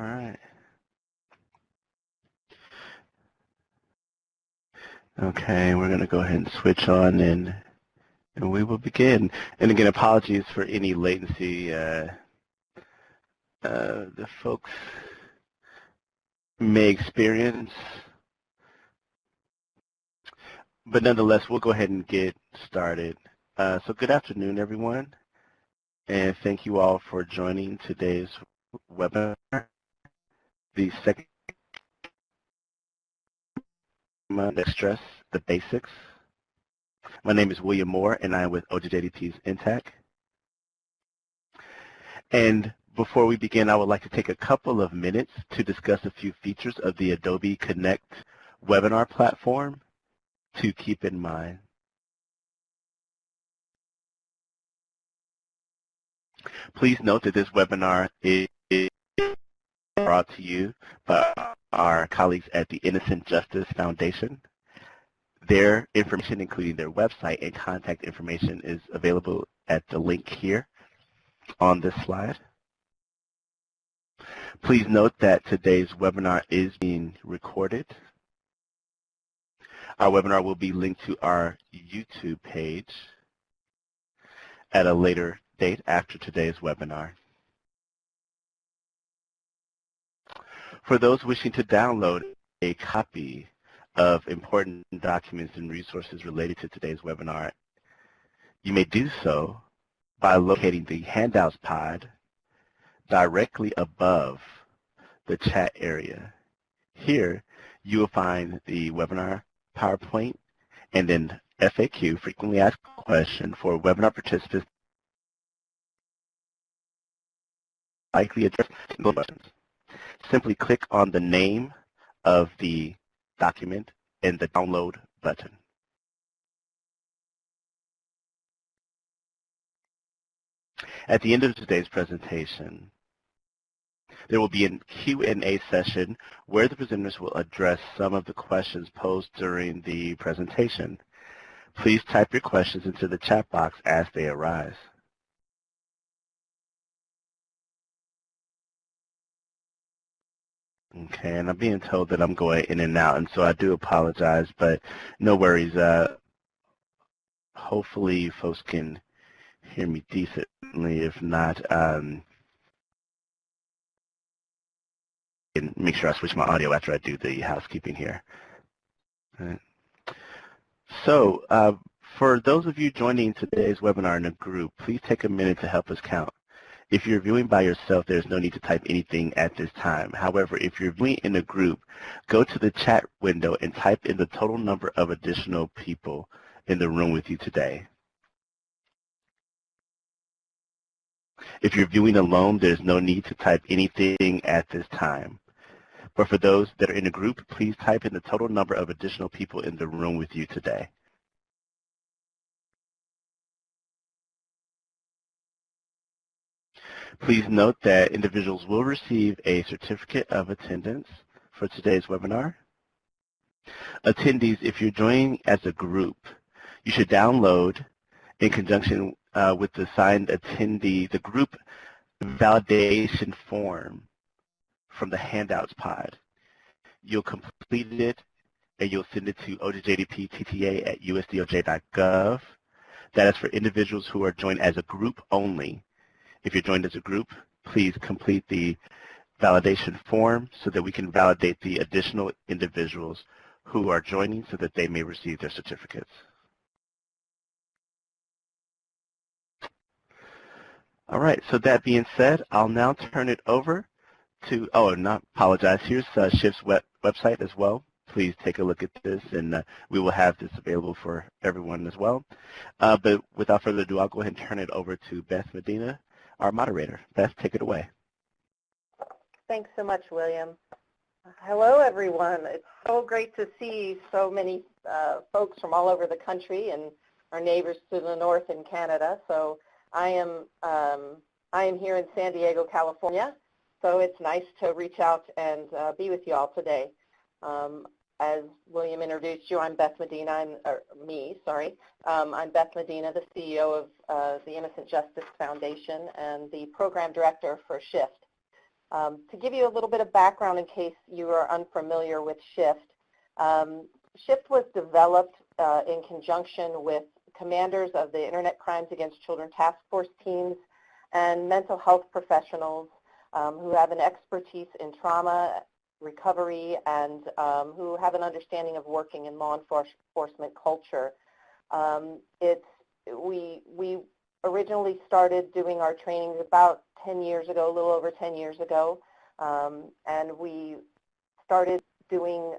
right. Okay, we're going to go ahead and switch on and we will begin. And again, apologies for any latency. The folks may experience, but nonetheless, we'll go ahead and get started. So good afternoon, everyone, and thank you all for joining today's webinar, the second stress, the basics. My name is William Moore, and I'm with OJJDP NTTAC. And before we begin, I would like to take a couple of minutes to discuss a few features of the Adobe Connect webinar platform to keep in mind. Please note that this webinar is brought to you by our colleagues at the Innocent Justice Foundation. Their information, including their website and contact information, is available at the link here on this slide. Please note that today's webinar is being recorded. Our webinar will be linked to our YouTube page at a later date after today's webinar. For those wishing to download a copy of important documents and resources related to today's webinar, you may do so by locating the handouts pod directly above the chat area. Here, you will find the webinar PowerPoint and then FAQ, frequently asked question, for webinar participants likely address questions. Simply click on the name of the document and the download button. At the end of today's presentation, there will be a Q&A session where the presenters will address some of the questions posed during the presentation. Please type your questions into the chat box as they arise. Okay, and I'm being told that I'm going in and out, and so I do apologize, but no worries. Hopefully folks can hear me decently. If not, and make sure I switch my audio after I do the housekeeping here. All right. So for those of you joining today's webinar in a group, please take a minute to help us count. If you're viewing by yourself, there's no need to type anything at this time. However, if you're viewing in a group, go to the chat window and type in the total number of additional people in the room with you today. If you're viewing alone, there's no need to type anything at this time. But for those that are in a group, please type in the total number of additional people in the room with you today. Please note that individuals will receive a certificate of attendance for today's webinar. Attendees, if you're joining as a group, you should download, in conjunction with the signed attendee, the group validation form from the handouts pod. You'll complete it and you'll send it to OJJDP NTTA at usdoj.gov. That is for individuals who are joined as a group only. If you're joined as a group, please complete the validation form so that we can validate the additional individuals who are joining so that they may receive their certificates. All right, so that being said, I'll now turn it over to, here's SHIFT's website as well. Please take a look at this, and we will have this available for everyone as well. But without further ado, I'll go ahead and turn it over to Beth Medina, our moderator. Beth, take it away. Thanks so much, William. Hello, everyone. It's so great to see so many folks from all over the country and our neighbors to the north in Canada. So I am here in San Diego, California. So it's nice to reach out and be with you all today. As William introduced you, I'm Beth Medina, I'm Beth Medina, the CEO of the Innocent Justice Foundation and the Program Director for SHIFT. To give you a little bit of background in case you are unfamiliar with SHIFT, SHIFT was developed in conjunction with commanders of the Internet Crimes Against Children Task Force teams and mental health professionals who have an expertise in trauma, recovery, and who have an understanding of working in law enforcement culture. We originally started doing our trainings about 10 years ago, a little over 10 years ago, and we started doing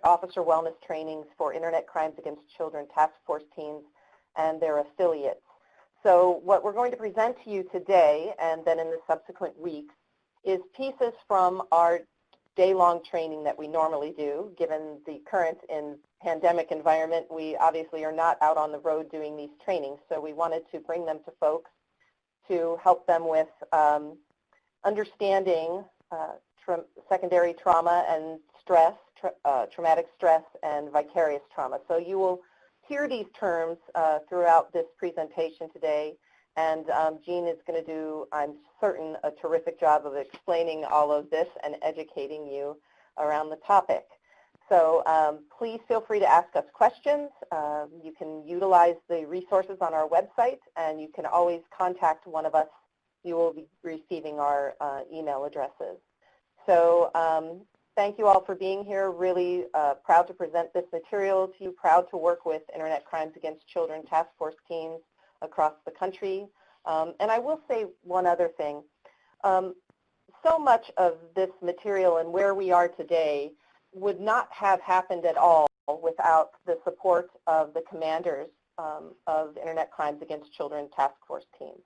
officer wellness trainings for Internet Crimes Against Children Task Force teams and their affiliates. So what we're going to present to you today and then in the subsequent weeks is pieces from our day-long training that we normally do. Given the current pandemic environment, we obviously are not out on the road doing these trainings, so we wanted to bring them to folks to help them with understanding secondary trauma and stress, traumatic stress, and vicarious trauma. So you will hear these terms throughout this presentation today, and Jean is going to do, I'm certain, a terrific job of explaining all of this and educating you around the topic. So please feel free to ask us questions. You can utilize the resources on our website, and you can always contact one of us. You will be receiving our email addresses. So thank you all for being here. Really proud to present this material to you, proud to work with Internet Crimes Against Children Task Force teams across the country. And I will say one other thing. So much of this material and where we are today would not have happened at all without the support of the commanders of Internet Crimes Against Children Task Force teams.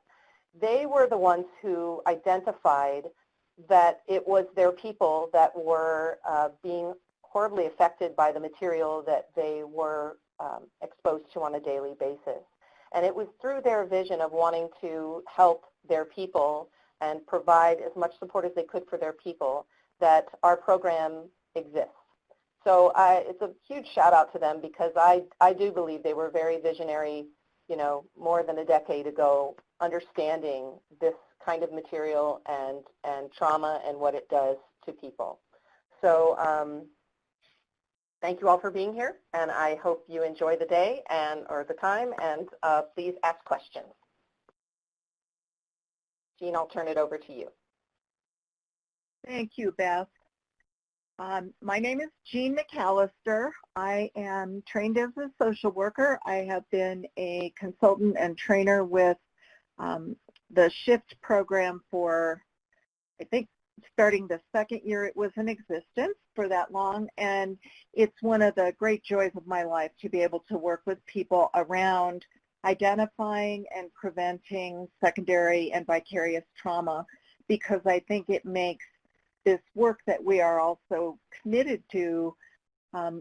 They were the ones who identified that it was their people that were being horribly affected by the material that they were exposed to on a daily basis. And it was through their vision of wanting to help their people and provide as much support as they could for their people that our program exists. So it's a huge shout out to them, because I do believe they were very visionary, you know, more than a decade ago, understanding this kind of material and trauma and what it does to people. So thank you all for being here, and I hope you enjoy the day or the time, and please ask questions. Jean, I'll turn it over to you. Thank you, Beth. My name is Jean McAllister. I am trained as a social worker. I have been a consultant and trainer with the SHIFT program for, I think, starting the second year it was in existence, for that long. And it's one of the great joys of my life to be able to work with people around identifying and preventing secondary and vicarious trauma, because I think it makes this work that we are also committed to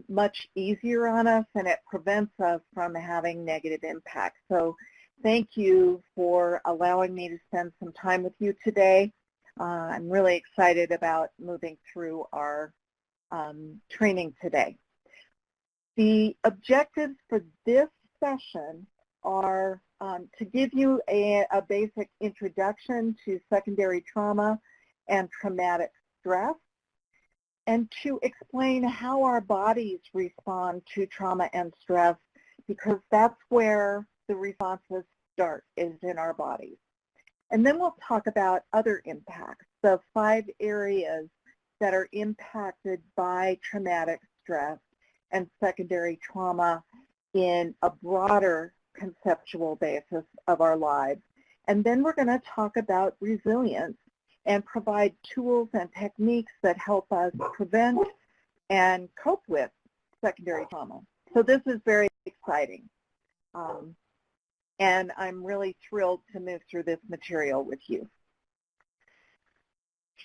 much easier on us, and it prevents us from having negative impacts. So thank you for allowing me to spend some time with you today. I'm really excited about moving through our training today. The objectives for this session are to give you a basic introduction to secondary trauma and traumatic stress, and to explain how our bodies respond to trauma and stress, because that's where the responses start, is in our bodies. And then we'll talk about other impacts, the 5 areas that are impacted by traumatic stress and secondary trauma in a broader conceptual basis of our lives. And then we're going to talk about resilience and provide tools and techniques that help us prevent and cope with secondary trauma. So this is very exciting. And I'm really thrilled to move through this material with you.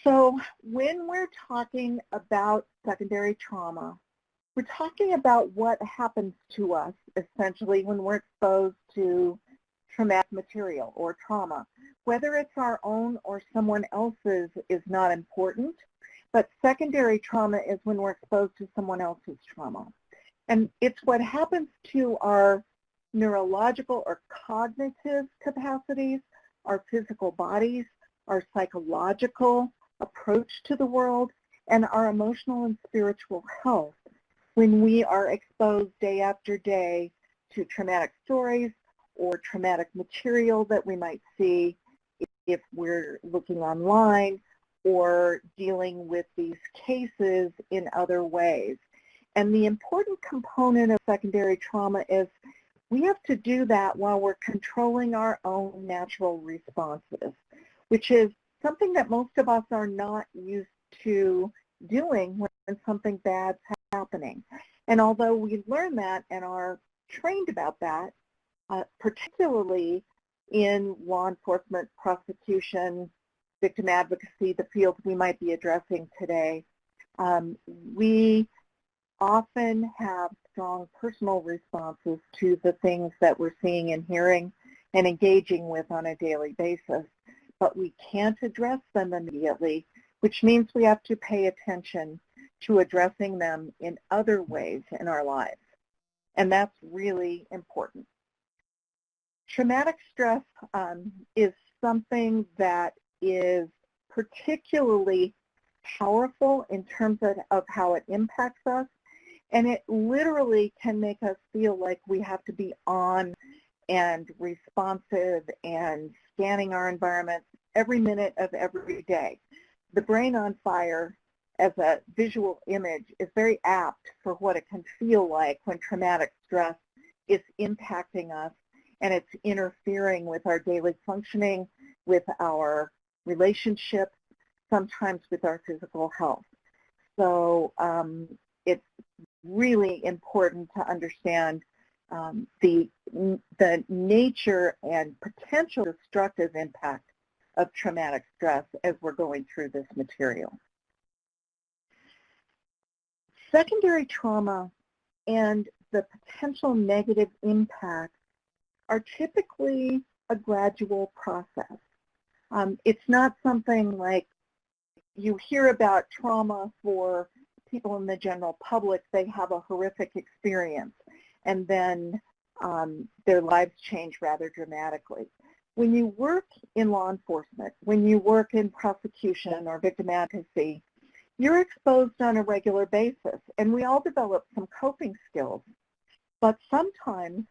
So when we're talking about secondary trauma, we're talking about what happens to us essentially when we're exposed to traumatic material or trauma. Whether it's our own or someone else's is not important, but secondary trauma is when we're exposed to someone else's trauma. And it's what happens to our neurological or cognitive capacities, our physical bodies, our psychological approach to the world and our emotional and spiritual health when we are exposed day after day to traumatic stories or traumatic material that we might see if we're looking online or dealing with these cases in other ways. And the important component of secondary trauma is we have to do that while we're controlling our own natural responses, which is something that most of us are not used to doing when something bad's happening. And although we learn that and are trained about that, particularly in law enforcement, prosecution, victim advocacy, the fields we might be addressing today, we often have strong personal responses to the things that we're seeing and hearing and engaging with on a daily basis, but we can't address them immediately, which means we have to pay attention to addressing them in other ways in our lives, and that's really important. Traumatic stress is something that is particularly powerful in terms of how it impacts us, and it literally can make us feel like we have to be on and responsive and scanning our environment every minute of every day. The brain on fire as a visual image is very apt for what it can feel like when traumatic stress is impacting us and it's interfering with our daily functioning, with our relationships, sometimes with our physical health. So it's really important to understand the nature and potential destructive impact of traumatic stress as we're going through this material. Secondary trauma and the potential negative impacts are typically a gradual process. It's not something like you hear about trauma for people in the general public. They have a horrific experience and then their lives change rather dramatically. When you work in law enforcement, when you work in prosecution or victim advocacy, you're exposed on a regular basis, and we all develop some coping skills. But sometimes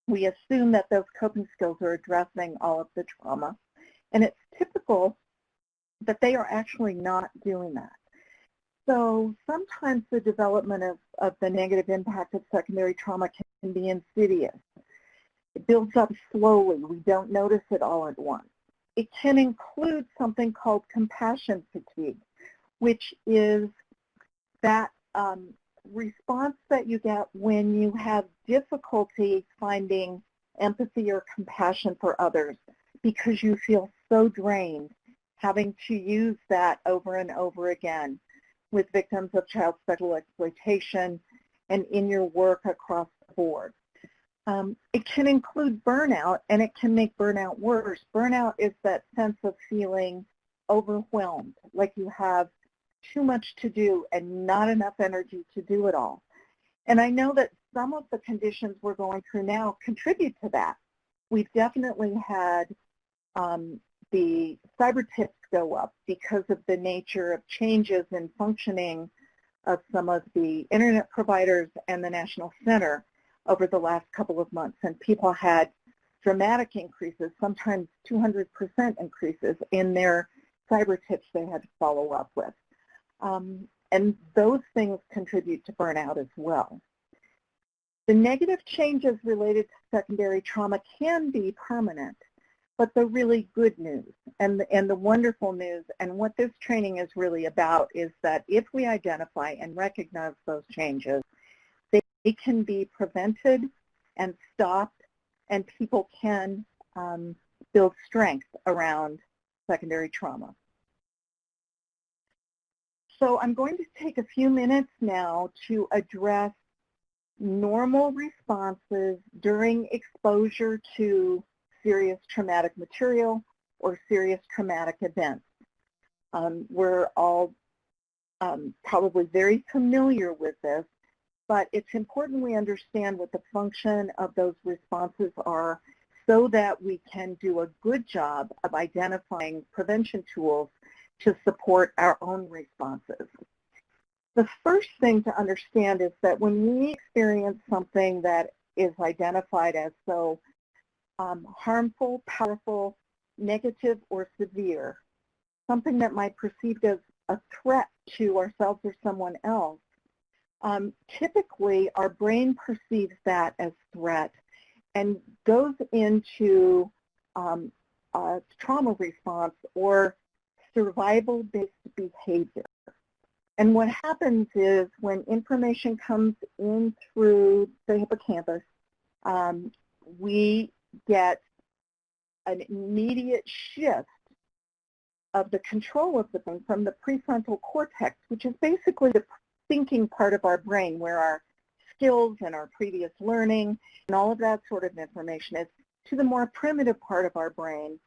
we assume that those coping skills are addressing all of the trauma, and it's typical that they are actually not doing that. So sometimes the development of the negative impact of secondary trauma can be insidious. It builds up slowly. We don't notice it all at once. It can include something called compassion fatigue, which is that response that you get when you have difficulty finding empathy or compassion for others because you feel so drained having to use that over and over again with victims of child sexual exploitation and in your work across the board. It can include burnout, and it can make burnout worse. Burnout is that sense of feeling overwhelmed, like you have too much to do and not enough energy to do it all. And I know that some of the conditions we're going through now contribute to that. We've definitely had the cyber tips go up because of the nature of changes in functioning of some of the internet providers and the National Center over the last couple of months. And people had dramatic increases, sometimes 200% increases in their cyber tips they had to follow up with. And those things contribute to burnout as well. The negative changes related to secondary trauma can be permanent, but the really good news and the wonderful news, and what this training is really about, is that if we identify and recognize those changes, they can be prevented and stopped, and people can build strength around secondary trauma. So I'm going to take a few minutes now to address normal responses during exposure to serious traumatic material or serious traumatic events. We're all probably very familiar with this, but it's important we understand what the function of those responses are so that we can do a good job of identifying prevention tools to support our own responses. The first thing to understand is that when we experience something that is identified as so harmful, powerful, negative, or severe, something that might be perceived as a threat to ourselves or someone else, typically our brain perceives that as threat and goes into a trauma response or survival-based behavior. And what happens is when information comes in through the hippocampus, we get an immediate shift of the control of the brain from the prefrontal cortex, which is basically the thinking part of our brain where our skills and our previous learning and all of that sort of information is, to the more primitive part of our brain,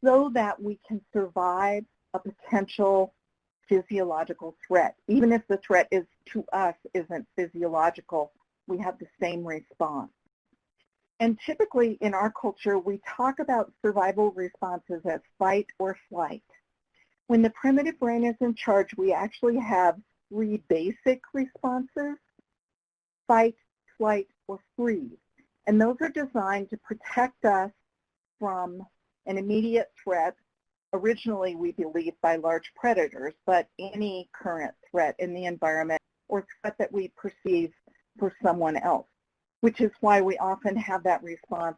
so that we can survive a potential physiological threat. Even if the threat is to us isn't physiological, we have the same response. And typically in our culture, we talk about survival responses as fight or flight. When the primitive brain is in charge, we actually have 3 basic responses: fight, flight, or freeze. And those are designed to protect us from an immediate threat, originally we believe by large predators, but any current threat in the environment or threat that we perceive for someone else, which is why we often have that response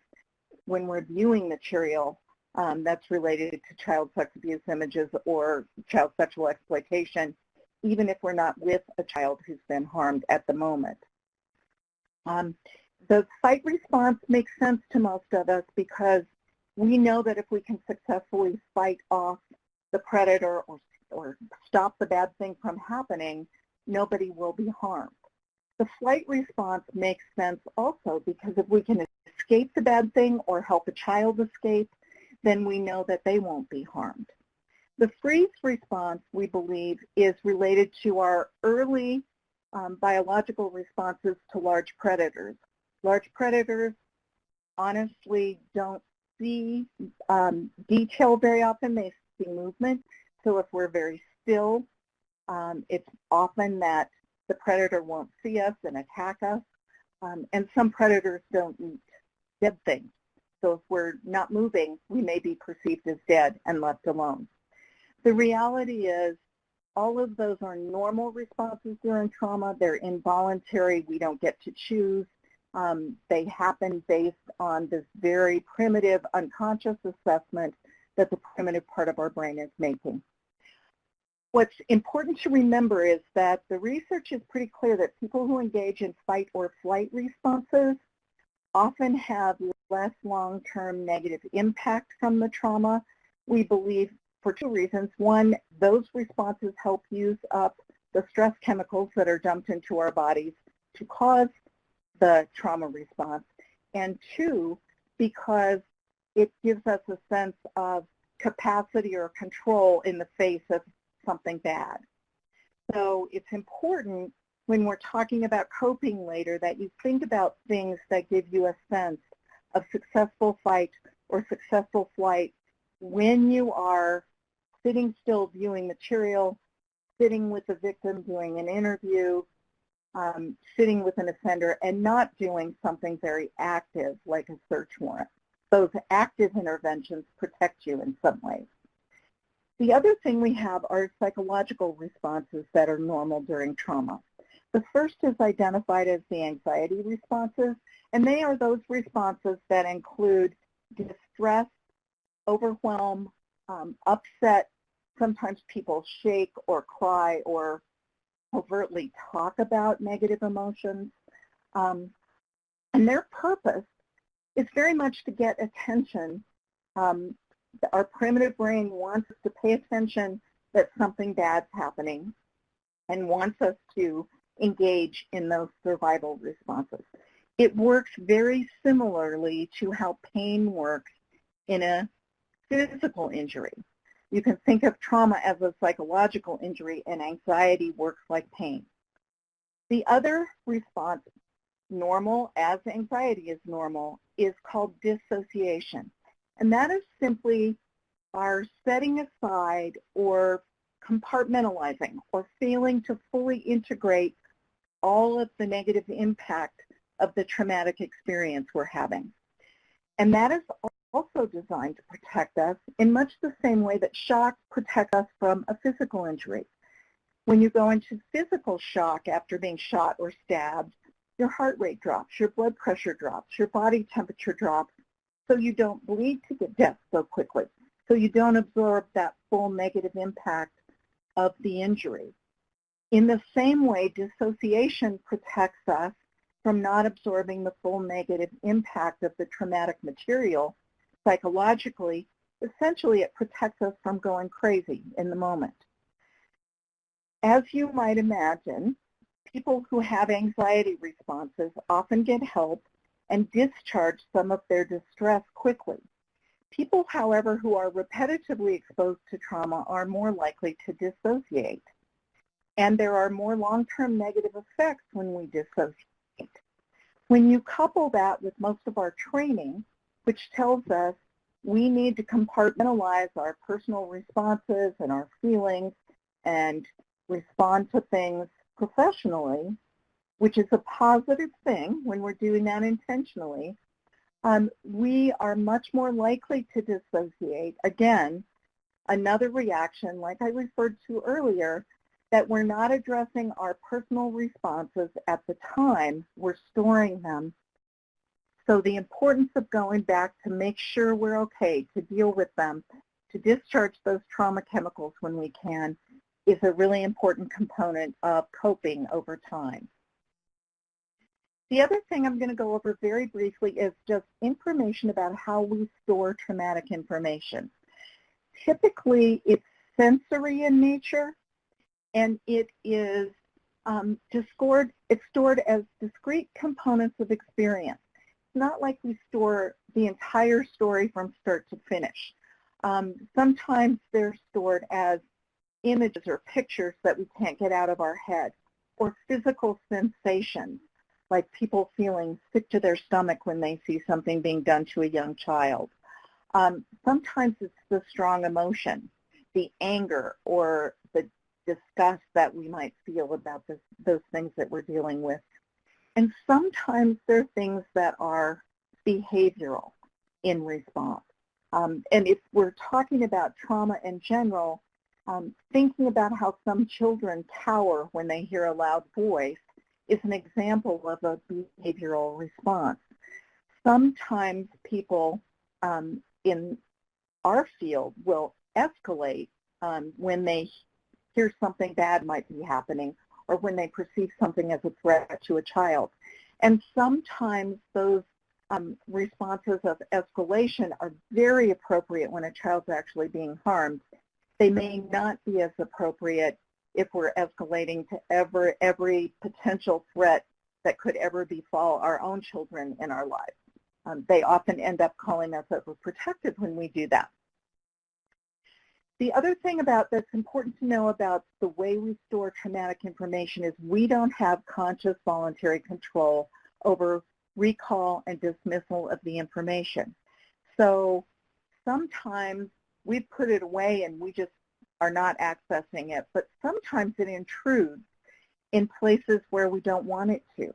when we're viewing material that's related to child sex abuse images or child sexual exploitation, even if we're not with a child who's been harmed at the moment. The fight response makes sense to most of us because we know that if we can successfully fight off the predator or stop the bad thing from happening, nobody will be harmed. The flight response makes sense also because if we can escape the bad thing or help a child escape, then we know that they won't be harmed. The freeze response, we believe, is related to our early biological responses to large predators. Large predators honestly don't see detail very often. They see movement. So if we're very still, it's often that the predator won't see us and attack us. And some predators don't eat dead things. So if we're not moving, we may be perceived as dead and left alone. The reality is all of those are normal responses during trauma. They're involuntary. We don't get to choose. They happen based on this very primitive unconscious assessment that the primitive part of our brain is making. What's important to remember is that the research is pretty clear that people who engage in fight or flight responses often have less long-term negative impact from the trauma. We believe for 2 reasons. One, those responses help use up the stress chemicals that are dumped into our bodies to cause the trauma response. And 2, because it gives us a sense of capacity or control in the face of something bad. So it's important when we're talking about coping later that you think about things that give you a sense of successful fight or successful flight when you are sitting still viewing material, sitting with the victim doing an interview, sitting with an offender, and not doing something very active like a search warrant. Those active interventions protect you in some ways. The other thing we have are psychological responses that are normal during trauma. The first is identified as the anxiety responses, and they are those responses that include distress, overwhelm, upset. Sometimes people shake or cry or overtly talk about negative emotions. And their purpose is very much to get attention. Our primitive brain wants us to pay attention that something bad's happening and wants us to engage in those survival responses. It works very similarly to how pain works in a physical injury. You can think of trauma as a psychological injury, and anxiety works like pain. The other response, normal as anxiety is normal, is called dissociation. And that is simply are setting aside or compartmentalizing or failing to fully integrate all of the negative impact of the traumatic experience we're having. And that is also designed to protect us in much the same way that shock protects us from a physical injury. When you go into physical shock after being shot or stabbed, your heart rate drops, your blood pressure drops, your body temperature drops, so you don't bleed to death so quickly, so you don't absorb that full negative impact of the injury. In the same way, dissociation protects us from not absorbing the full negative impact of the traumatic material psychologically. Essentially, it protects us from going crazy in the moment. As you might imagine, people who have anxiety responses often get help and discharge some of their distress quickly. People, however, who are repetitively exposed to trauma are more likely to dissociate. And there are more long-term negative effects when we dissociate. When you couple that with most of our training, which tells us we need to compartmentalize our personal responses and our feelings and respond to things professionally, which is a positive thing when we're doing that intentionally, we are much more likely to dissociate. Again, another reaction, like I referred to earlier, that we're not addressing our personal responses at the time, we're storing them. So the importance of going back to make sure we're okay, to deal with them, to discharge those trauma chemicals when we can, is a really important component of coping over time. The other thing I'm going to go over very briefly is just information about how we store traumatic information. Typically, it's sensory in nature, and it is stored as discrete components of experience. It's not like we store the entire story from start to finish. Sometimes they're stored as images or pictures that we can't get out of our head, or physical sensations, like people feeling sick to their stomach when they see something being done to a young child. Sometimes it's the strong emotion, the anger, or the disgust that we might feel about those things that we're dealing with. And sometimes they're things that are behavioral in response. And if we're talking about trauma in general, thinking about how some children cower when they hear a loud voice is an example of a behavioral response. Sometimes people in our field will escalate when they hear something bad might be happening, or when they perceive something as a threat to a child. And sometimes those responses of escalation are very appropriate when a child's actually being harmed. They may not be as appropriate if we're escalating to every potential threat that could ever befall our own children in our lives. They often end up calling us overprotective when we do that. The other thing that's important to know about the way we store traumatic information is we don't have conscious voluntary control over recall and dismissal of the information. So sometimes we put it away and we just are not accessing it, but sometimes it intrudes in places where we don't want it to.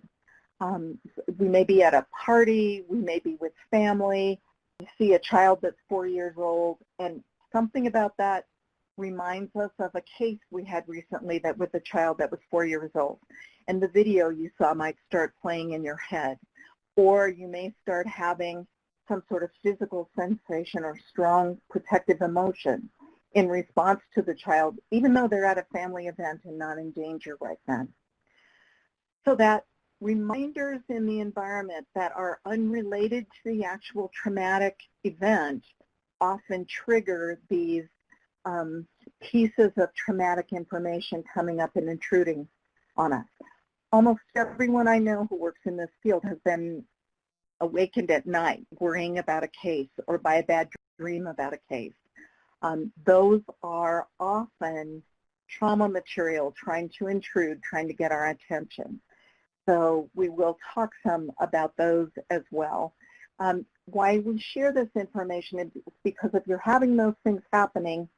We may be at a party, we may be with family, we see a child that's 4 years old, and something about that reminds us of a case we had recently that with a child that was 4 years old. And the video you saw might start playing in your head. Or you may start having some sort of physical sensation or strong protective emotion in response to the child, even though they're at a family event and not in danger right then. So that reminders in the environment that are unrelated to the actual traumatic event often trigger these pieces of traumatic information coming up and intruding on us. Almost everyone I know who works in this field has been awakened at night worrying about a case or by a bad dream about a case. Those are often trauma material trying to intrude, trying to get our attention. So we will talk some about those as well. Why we share this information is because if you're having those things happening,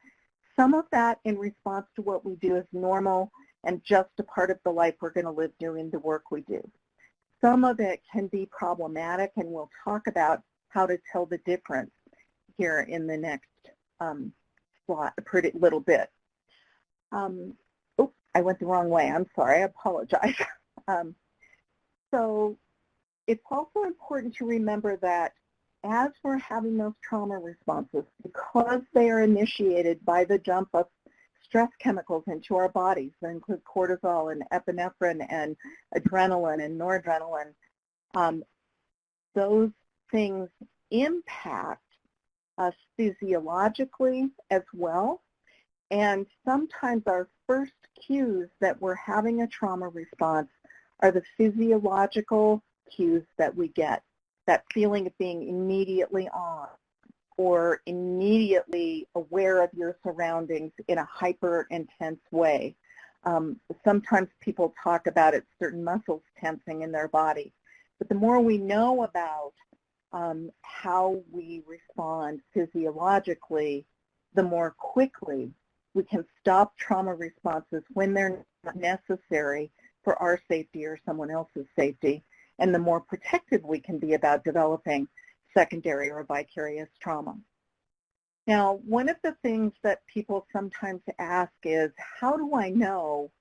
some of that in response to what we do is normal and just a part of the life we're going to live doing the work we do. Some of it can be problematic, and we'll talk about how to tell the difference here in the next slide, a pretty little bit. Oops, I went the wrong way. I'm sorry. I apologize. So it's also important to remember that as we're having those trauma responses, because they are initiated by the dump of stress chemicals into our bodies that include cortisol and epinephrine and adrenaline and noradrenaline, those things impact us physiologically as well. And sometimes our first cues that we're having a trauma response are the physiological cues that we get, that feeling of being immediately on or immediately aware of your surroundings in a hyper intense way. Sometimes people talk about it, certain muscles tensing in their body. But the more we know about how we respond physiologically, the more quickly we can stop trauma responses when they're not necessary for our safety or someone else's safety, and the more protective we can be about developing secondary or vicarious trauma. Now, one of the things that people sometimes ask is, how do I know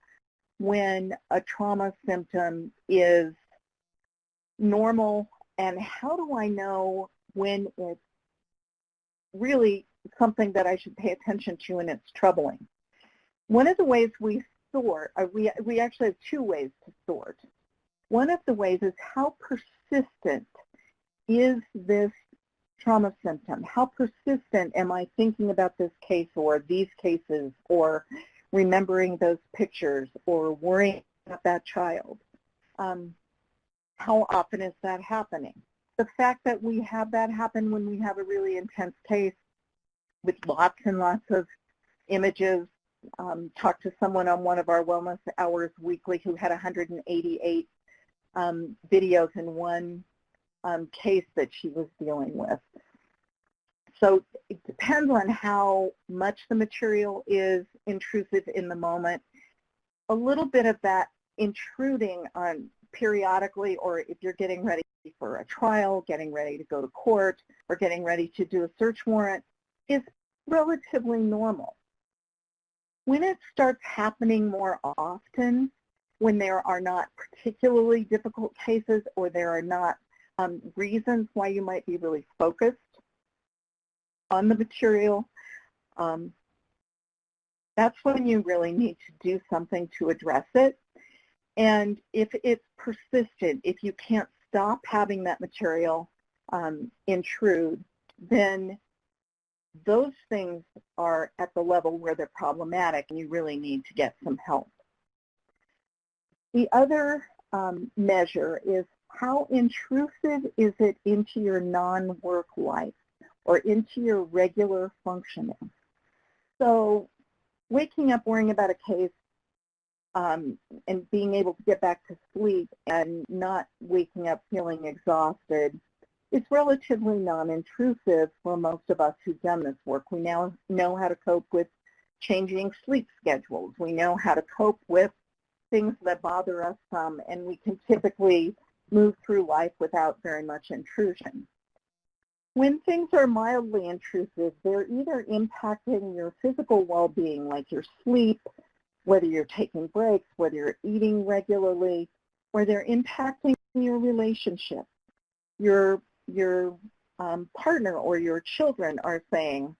when a trauma symptom is normal, and how do I know when it's really something that I should pay attention to and it's troubling? One of the ways we sort, we actually have two ways to sort. One of the ways is how persistent is this trauma symptom? How persistent am I thinking about this case or these cases or remembering those pictures or worrying about that child? How often is that happening? The fact that we have that happen when we have a really intense case with lots and lots of images. Talked to someone on one of our wellness hours weekly who had 188 videos in one case that she was dealing with. So it depends on how much the material is intrusive in the moment. A little bit of that intruding on periodically, or if you're getting ready for a trial, getting ready to go to court, or getting ready to do a search warrant, is relatively normal. When it starts happening more often, when there are not particularly difficult cases or there are not reasons why you might be really focused on the material, that's when you really need to do something to address it. And if it's persistent, if you can't stop having that material intrude, then those things are at the level where they're problematic and you really need to get some help. The other measure is how intrusive is it into your non-work life or into your regular functioning. So waking up worrying about a case and being able to get back to sleep and not waking up feeling exhausted is relatively non-intrusive for most of us who've done this work. We now know how to cope with changing sleep schedules. We know how to cope with things that bother us some, and we can typically move through life without very much intrusion. When things are mildly intrusive, they're either impacting your physical well-being, like your sleep, whether you're taking breaks, whether you're eating regularly, or they're impacting your relationship. Your partner or your children are saying,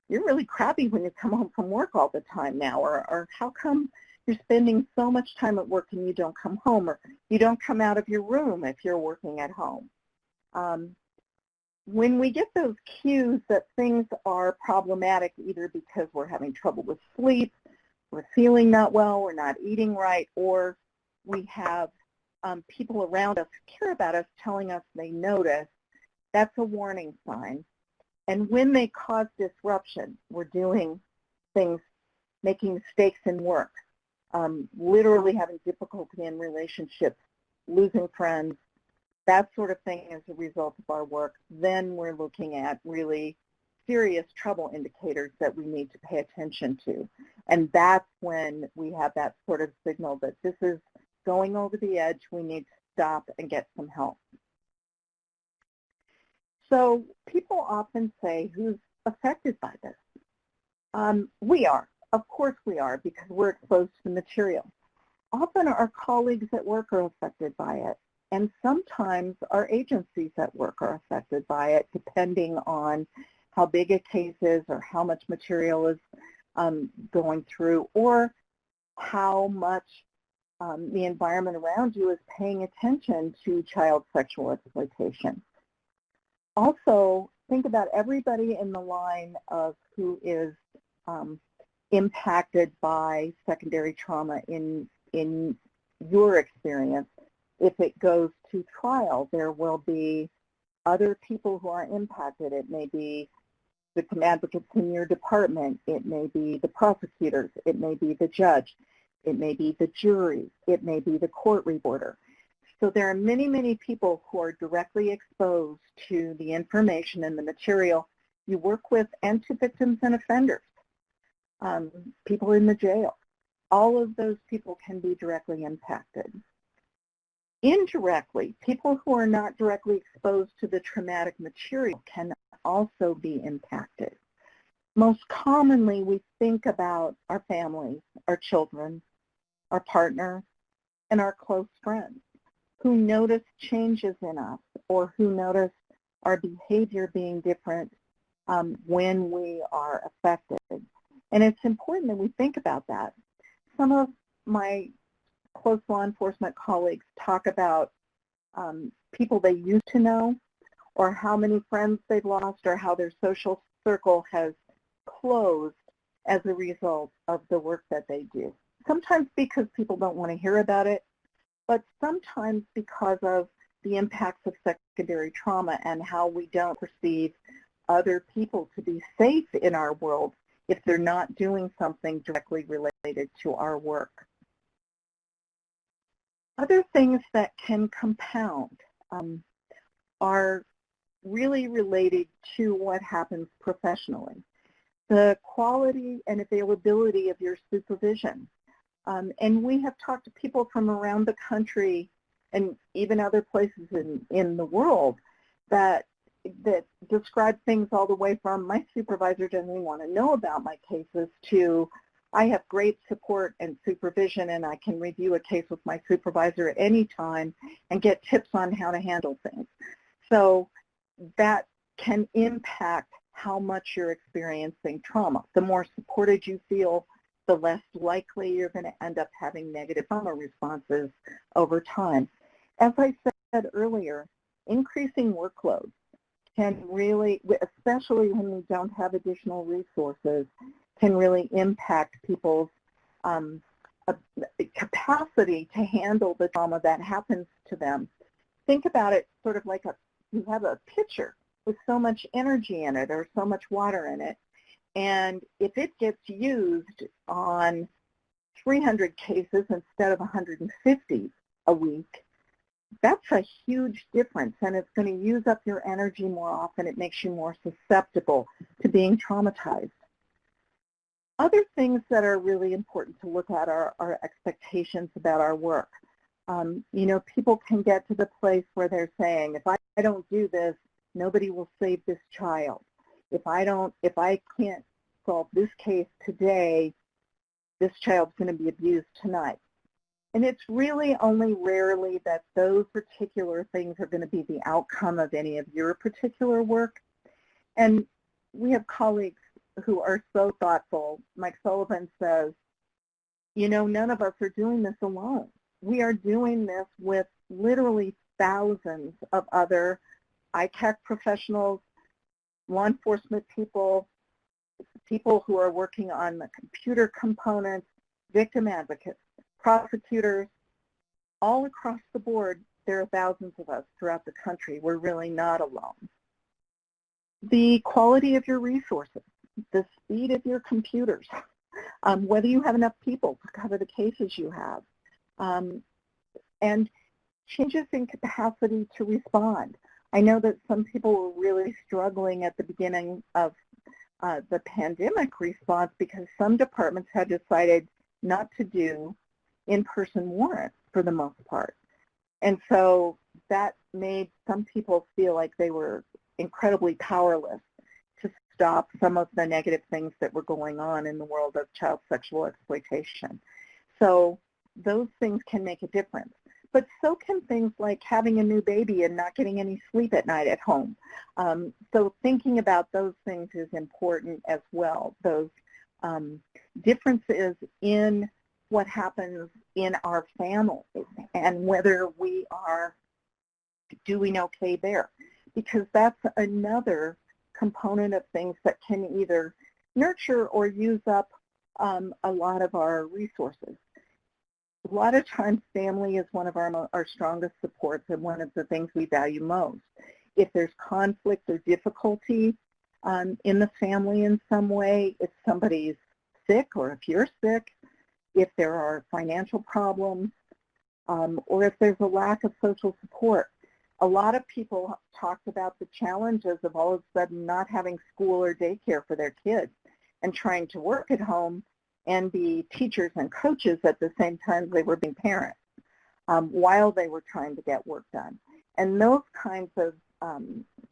you're really crappy when you come home from work all the time now, or how come you're spending so much time at work and you don't come home, or you don't come out of your room if you're working at home. When we get those cues that things are problematic, either because we're having trouble with sleep, we're feeling not well, we're not eating right, or we have people around us who care about us telling us they notice, that's a warning sign. And when they cause disruption, we're doing things, making mistakes in work, literally having difficulty in relationships, losing friends, that sort of thing is a result of our work, then we're looking at really serious trouble indicators that we need to pay attention to. And that's when we have that sort of signal that this is going over the edge, we need to stop and get some help. So people often say, who's affected by this? We are. Of course we are, because we're exposed to the material. Often our colleagues at work are affected by it, and sometimes our agencies at work are affected by it, depending on how big a case is or how much material is going through, or how much the environment around you is paying attention to child sexual exploitation. Also, think about everybody in the line of who is impacted by secondary trauma in your experience. If it goes to trial, there will be other people who are impacted. It may be victim advocates in your department. It may be the prosecutors. It may be the judge. It may be the jury. It may be the court reporter. So there are many, many people who are directly exposed to the information and the material you work with, and to victims and offenders, people in the jail. All of those people can be directly impacted. Indirectly, people who are not directly exposed to the traumatic material can also be impacted. Most commonly, we think about our families, our children, our partners, and our close friends who notice changes in us, or who notice our behavior being different when we are affected. And it's important that we think about that. Some of my close law enforcement colleagues talk about people they used to know, or how many friends they've lost, or how their social circle has closed as a result of the work that they do. Sometimes because people don't want to hear about it, but sometimes because of the impacts of secondary trauma and how we don't perceive other people to be safe in our world if they're not doing something directly related to our work. Other things that can compound are really related to what happens professionally. The quality and availability of your supervision. And we have talked to people from around the country and even other places in the world that describe things all the way from my supervisor doesn't even want to know about my cases to I have great support and supervision, and I can review a case with my supervisor at any time and get tips on how to handle things. So that can impact how much you're experiencing trauma. The more supported you feel, the less likely you're going to end up having negative trauma responses over time. As I said earlier, increasing workload can really, especially when we don't have additional resources, can really impact people's capacity to handle the trauma that happens to them. Think about it sort of like you have a pitcher with so much energy in it or so much water in it, and if it gets used on 300 cases instead of 150 a week, that's a huge difference, and it's going to use up your energy more often. It makes you more susceptible to being traumatized. Other things that are really important to look at are our expectations about our work. You know, people can get to the place where they're saying, if I don't do this, nobody will save this child. If I can't solve this case today, this child's going to be abused tonight. And it's really only rarely that those particular things are going to be the outcome of any of your particular work. And we have colleagues who are so thoughtful. Mike Sullivan says, you know, none of us are doing this alone. We are doing this with literally thousands of other ITAC professionals, law enforcement people, people who are working on the computer components, victim advocates, prosecutors, all across the board. There are thousands of us throughout the country. We're really not alone. The quality of your resources, the speed of your computers, whether you have enough people to cover the cases you have, and changes in capacity to respond. I know that some people were really struggling at the beginning of the pandemic response because some departments had decided not to do in-person warrants for the most part. And so that made some people feel like they were incredibly powerless to stop some of the negative things that were going on in the world of child sexual exploitation. So those things can make a difference. But so can things like having a new baby and not getting any sleep at night at home. So thinking about those things is important as well. Those differences in what happens in our families and whether we are doing okay there. Because that's another component of things that can either nurture or use up a lot of our resources. A lot of times family is one of our strongest supports and one of the things we value most. If there's conflict or difficulty in the family in some way, if somebody's sick or if you're sick, if there are financial problems, or if there's a lack of social support. A lot of people talked about the challenges of all of a sudden not having school or daycare for their kids and trying to work at home and be teachers and coaches at the same time they were being parents while they were trying to get work done. And those kinds of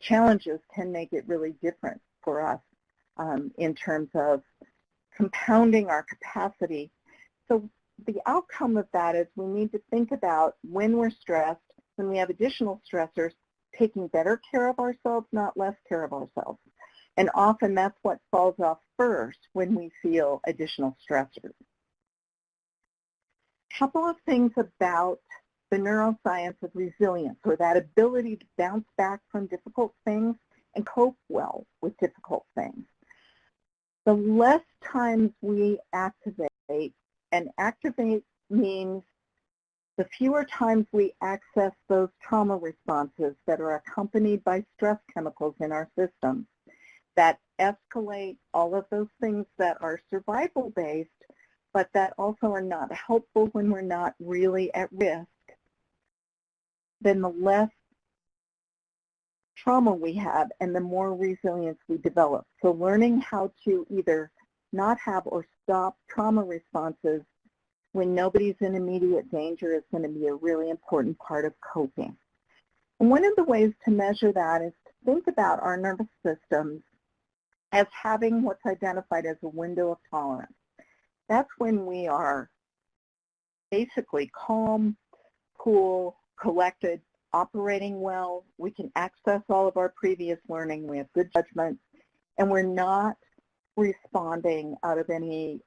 challenges can make it really different for us in terms of compounding our capacity. So the outcome of that is we need to think about when we're stressed, when we have additional stressors, taking better care of ourselves, not less care of ourselves. And often that's what falls off first when we feel additional stressors. A couple of things about the neuroscience of resilience, or that ability to bounce back from difficult things and cope well with difficult things. The less times we activate, and activate means the fewer times we access those trauma responses that are accompanied by stress chemicals in our system that escalate all of those things that are survival-based, but that also are not helpful when we're not really at risk, then the less trauma we have and the more resilience we develop. So learning how to either not have or stop trauma responses when nobody's in immediate danger is going to be a really important part of coping. And one of the ways to measure that is to think about our nervous systems as having what's identified as a window of tolerance. That's when we are basically calm, cool, collected, operating well, we can access all of our previous learning, we have good judgment, and we're not responding out of any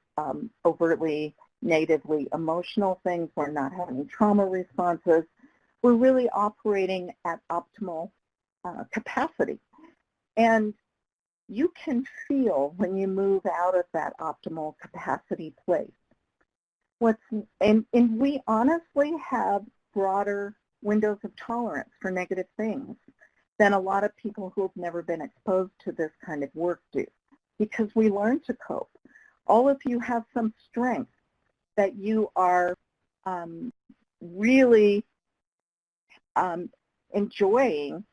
overtly negatively emotional things. We're not having trauma responses. We're really operating at optimal capacity. And you can feel when you move out of that optimal capacity place. And we honestly have broader windows of tolerance for negative things than a lot of people who have never been exposed to this kind of work do, because we learn to cope. All of you have some strengths that you are really enjoying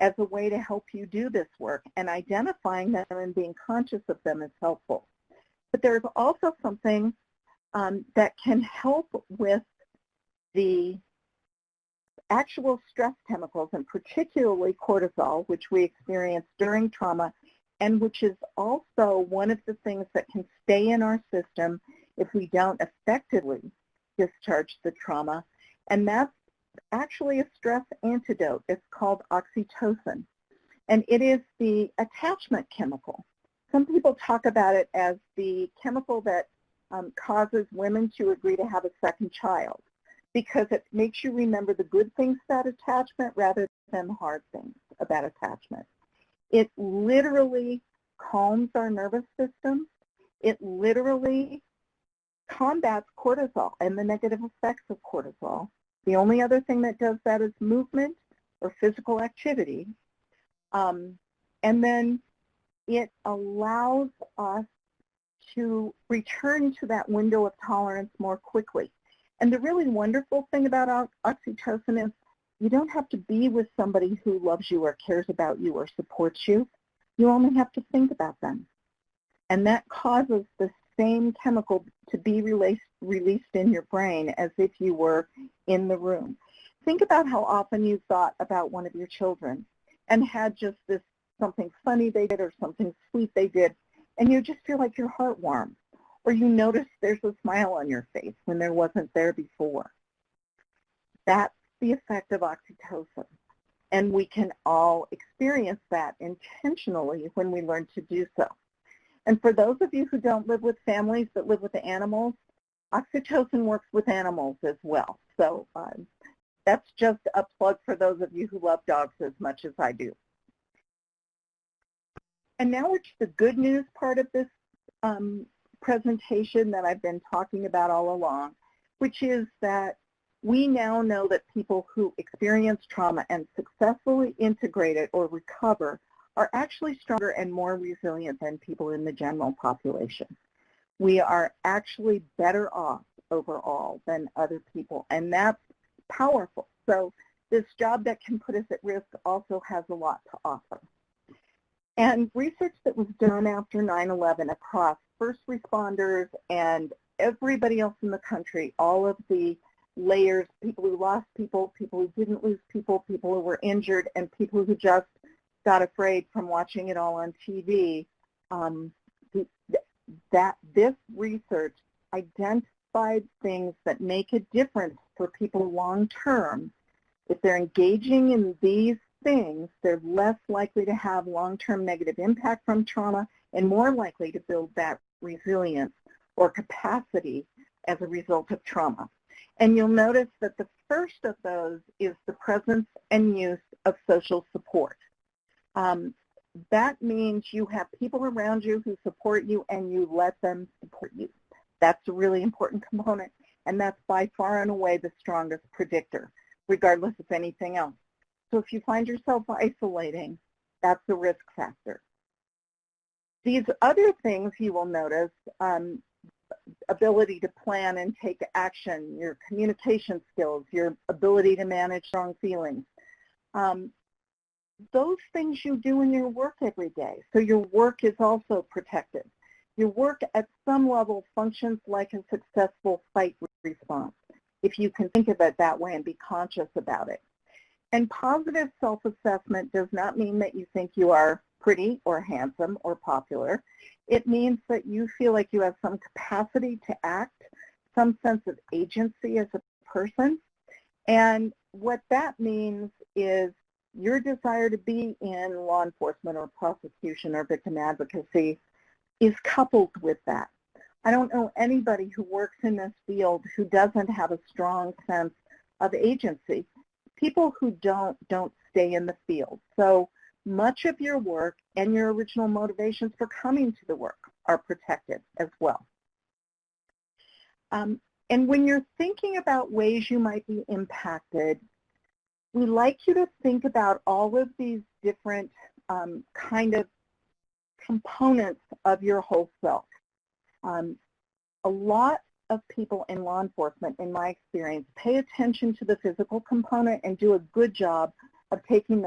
as a way to help you do this work, and identifying them and being conscious of them is helpful. But there's also something that can help with the actual stress chemicals, and particularly cortisol, which we experience during trauma, and which is also one of the things that can stay in our system if we don't effectively discharge the trauma. And that's actually a stress antidote. It's called oxytocin. And it is the attachment chemical. Some people talk about it as the chemical that causes women to agree to have a second child, because it makes you remember the good things about attachment rather than the hard things about attachment. It literally calms our nervous system. It literally combats cortisol and the negative effects of cortisol. The only other thing that does that is movement or physical activity. And then it allows us to return to that window of tolerance more quickly. And the really wonderful thing about oxytocin is You don't have to be with somebody who loves you or cares about you or supports you. You only have to think about them. And that causes the same chemical to be released in your brain as if you were in the room. Think about how often you thought about one of your children and had just this something funny they did or something sweet they did, and you just feel like your heart warms, or you notice there's a smile on your face when there wasn't there before. That's the effect of oxytocin. And we can all experience that intentionally when we learn to do so. And for those of you who don't live with families but live with the animals, oxytocin works with animals as well. So that's just a plug for those of you who love dogs as much as I do. And now we're to the good news part of this presentation that I've been talking about all along, which is that we now know that people who experience trauma and successfully integrate it or recover are actually stronger and more resilient than people in the general population. We are actually better off overall than other people, and that's powerful. So this job that can put us at risk also has a lot to offer. And research that was done after 9/11 across first responders and everybody else in the country, all of the layers, people who lost people, people who didn't lose people, people who were injured, and people who just got afraid from watching it all on TV, this research identified things that make a difference for people long term. If they're engaging in these things, they're less likely to have long-term negative impact from trauma and more likely to build that resilience or capacity as a result of trauma. And you'll notice that the first of those is the presence and use of social support. That means you have people around you who support you and you let them support you. That's a really important component, and that's by far and away the strongest predictor, regardless of anything else. So if you find yourself isolating, that's a risk factor. These other things you will notice, ability to plan and take action, your communication skills, your ability to manage strong feelings. Those things you do in your work every day. So your work is also protected. Your work at some level functions like a successful fight response, if you can think of it that way and be conscious about it. And positive self-assessment does not mean that you think you are pretty or handsome or popular. It means that you feel like you have some capacity to act, some sense of agency as a person. And what that means is your desire to be in law enforcement or prosecution or victim advocacy is coupled with that. I don't know anybody who works in this field who doesn't have a strong sense of agency. People who don't stay in the field. So much of your work and your original motivations for coming to the work are protected as well. And when you're thinking about ways you might be impacted, we like you to think about all of these different kind of components of your whole self. A lot of people in law enforcement, in my experience, pay attention to the physical component and do a good job of taking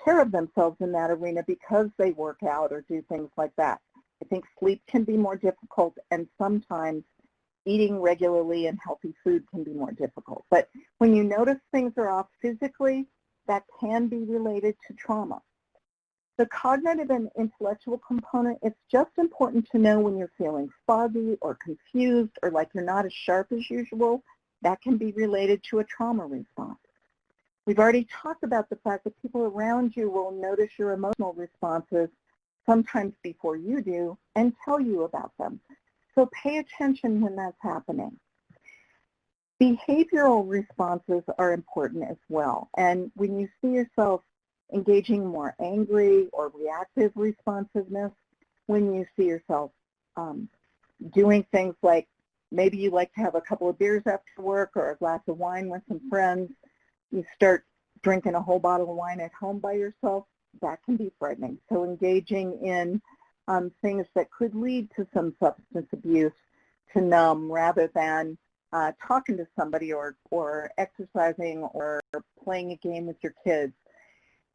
care of themselves in that arena because they work out or do things like that. I think sleep can be more difficult, and sometimes eating regularly and healthy food can be more difficult. But when you notice things are off physically, that can be related to trauma. The cognitive and intellectual component, it's just important to know when you're feeling foggy or confused or like you're not as sharp as usual. That can be related to a trauma response. We've already talked about the fact that people around you will notice your emotional responses sometimes before you do and tell you about them. So pay attention when that's happening. Behavioral responses are important as well. And when you see yourself engaging more angry or reactive responsiveness, when you see yourself doing things like maybe you like to have a couple of beers after work or a glass of wine with some friends, you start drinking a whole bottle of wine at home by yourself, that can be frightening. So engaging in things that could lead to some substance abuse to numb rather than talking to somebody or exercising or playing a game with your kids.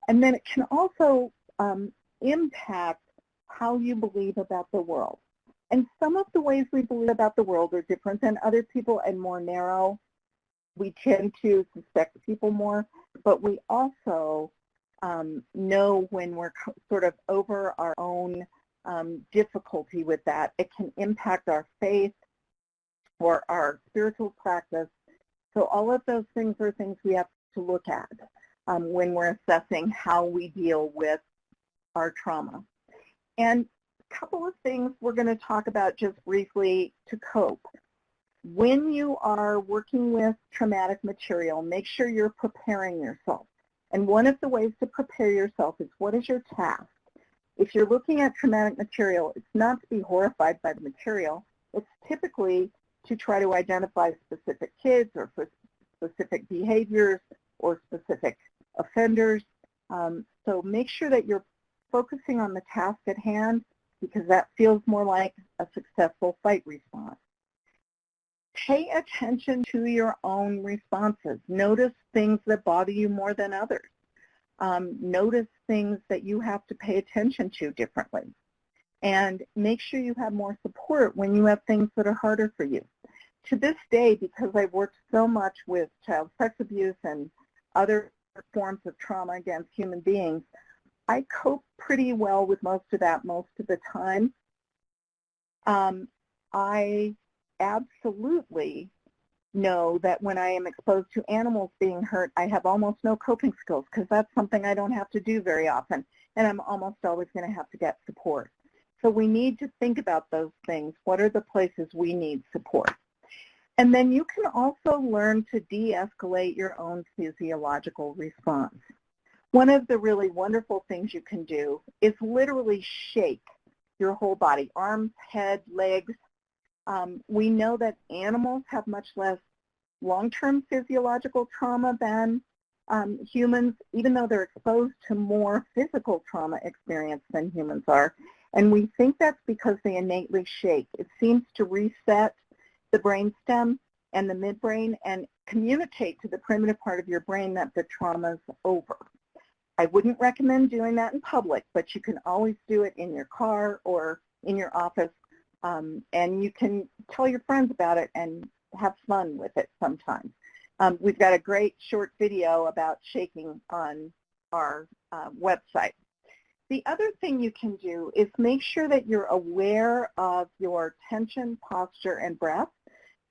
And then it can also impact how you believe about the world. And some of the ways we believe about the world are different than other people and more narrow. We tend to suspect people more, but we also know when we're sort of over our own difficulty with that. It can impact our faith or our spiritual practice. So all of those things are things we have to look at when we're assessing how we deal with our trauma. And a couple of things we're going to talk about just briefly to cope. When you are working with traumatic material, make sure you're preparing yourself. And one of the ways to prepare yourself is, what is your task? If you're looking at traumatic material, it's not to be horrified by the material. It's typically to try to identify specific kids or for specific behaviors or specific offenders. So make sure that you're focusing on the task at hand, because that feels more like a successful fight response. Pay attention to your own responses. Notice things that bother you more than others. Notice things that you have to pay attention to differently. And make sure you have more support when you have things that are harder for you. To this day, because I've worked so much with child sex abuse and other forms of trauma against human beings, I cope pretty well with most of that most of the time. I absolutely know that when I am exposed to animals being hurt, I have almost no coping skills, because that's something I don't have to do very often, and I'm almost always going to have to get support. So we need to think about those things. What are the places we need support? And then you can also learn to de-escalate your own physiological response. One of the really wonderful things you can do is literally shake your whole body, arms, head, legs. We know that animals have much less long-term physiological trauma than humans, even though they're exposed to more physical trauma experience than humans are. And we think that's because they innately shake. It seems to reset the brainstem and the midbrain and communicate to the primitive part of your brain that the trauma's over. I wouldn't recommend doing that in public, but you can always do it in your car or in your office, and you can tell your friends about it and have fun with it sometimes. We've got a great short video about shaking on our website. The other thing you can do is make sure that you're aware of your tension, posture, and breath,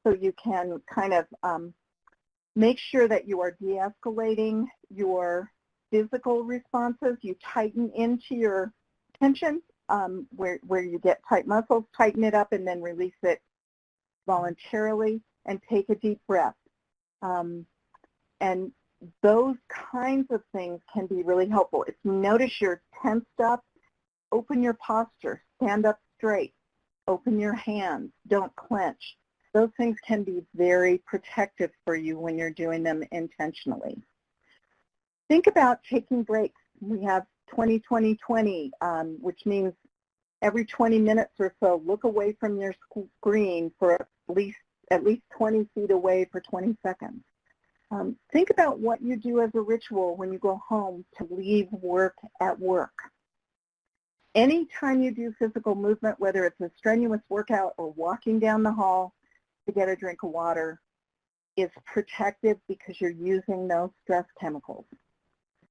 so you can kind of make sure that you are de-escalating your physical responses. You tighten into your tension where you get tight muscles, tighten it up, and then release it voluntarily, and take a deep breath. And those kinds of things can be really helpful. If you notice you're tensed up, open your posture, stand up straight, open your hands, don't clench. Those things can be very protective for you when you're doing them intentionally. Think about taking breaks. We have 20-20-20, which means every 20 minutes or so, look away from your screen for at least 20 feet away for 20 seconds. Think about what you do as a ritual when you go home to leave work at work. Anytime you do physical movement, whether it's a strenuous workout or walking down the hall to get a drink of water, is protective because you're using those stress chemicals.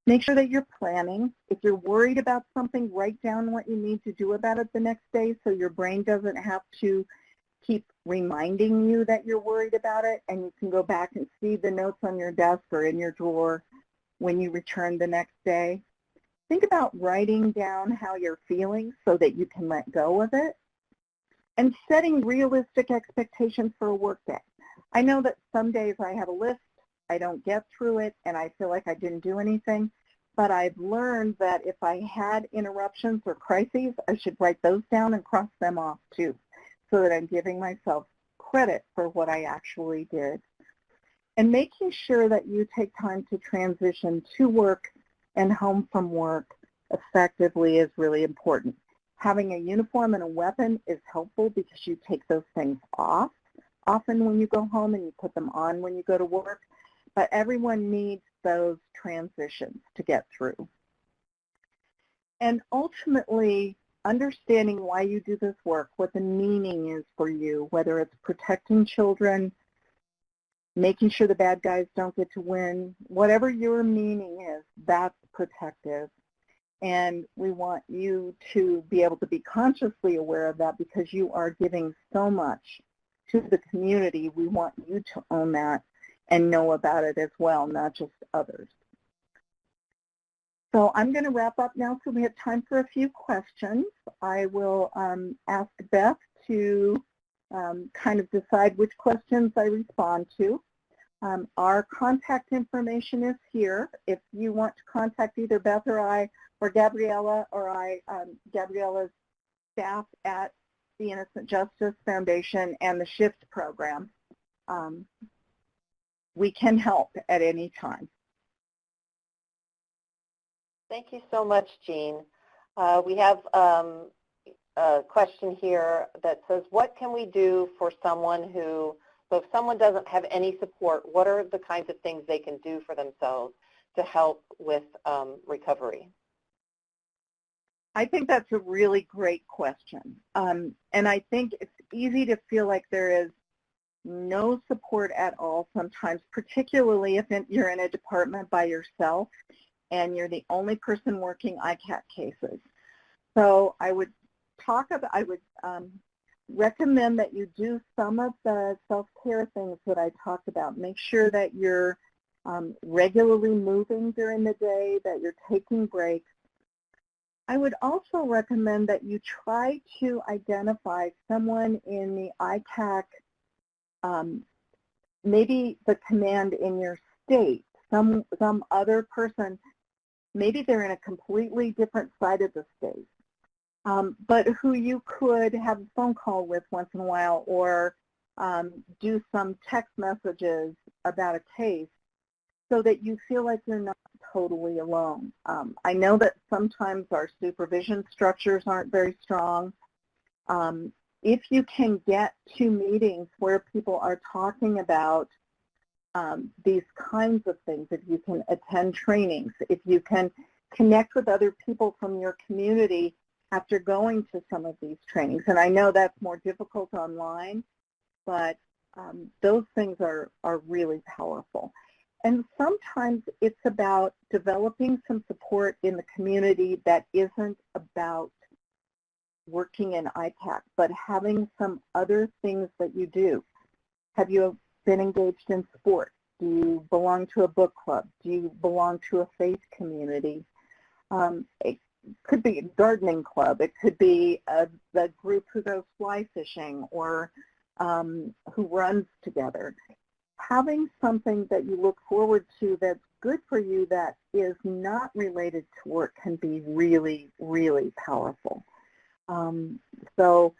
Make sure that you're planning. If you're worried about something, write down what you need to do about it the next day so your brain doesn't have to keep reminding you that you're worried about it, and you can go back and see the notes on your desk or in your drawer when you return the next day. Think about writing down how you're feeling so that you can let go of it, and setting realistic expectations for a workday. I know that some days I have a list, I don't get through it, and I feel like I didn't do anything, but I've learned that if I had interruptions or crises, I should write those down and cross them off too, so that I'm giving myself credit for what I actually did. And making sure that you take time to transition to work and home from work effectively is really important. Having a uniform and a weapon is helpful because you take those things off often when you go home and you put them on when you go to work, but everyone needs those transitions to get through. And ultimately, understanding why you do this work, what the meaning is for you, whether it's protecting children, making sure the bad guys don't get to win, whatever your meaning is, that's protective. And we want you to be able to be consciously aware of that because you are giving so much to the community. We want you to own that and know about it as well, not just others. So I'm going to wrap up now so we have time for a few questions. I will ask Beth to kind of decide which questions I respond to. Our contact information is here. If you want to contact either Beth or I or Gabriella or Gabriella's staff at the Innocent Justice Foundation and the SHIFT program, we can help at any time. Thank you so much, Jean. We have a question here that says, what can we do for someone who, so if someone doesn't have any support, what are the kinds of things they can do for themselves to help with recovery? I think that's a really great question. And I think it's easy to feel like there is no support at all sometimes, particularly if you're in a department by yourself and you're the only person working ICAC cases. So I would recommend that you do some of the self-care things that I talked about. Make sure that you're regularly moving during the day, that you're taking breaks. I would also recommend that you try to identify someone in the ICAC, maybe the command in your state, some other person. Maybe they're in a completely different side of the state, but who you could have a phone call with once in a while or do some text messages about a case so that you feel like you're not totally alone. I know that sometimes our supervision structures aren't very strong. If you can get to meetings where people are talking about these kinds of things, if you can attend trainings, if you can connect with other people from your community after going to some of these trainings. And I know that's more difficult online, but those things are really powerful. And sometimes it's about developing some support in the community that isn't about working in IPAC, but having some other things that you do. Have you been engaged in sports? Do you belong to a book club? Do you belong to a faith community? It could be a gardening club. It could be the group who goes fly fishing or who runs together. Having something that you look forward to that's good for you that is not related to work can be really, really powerful. So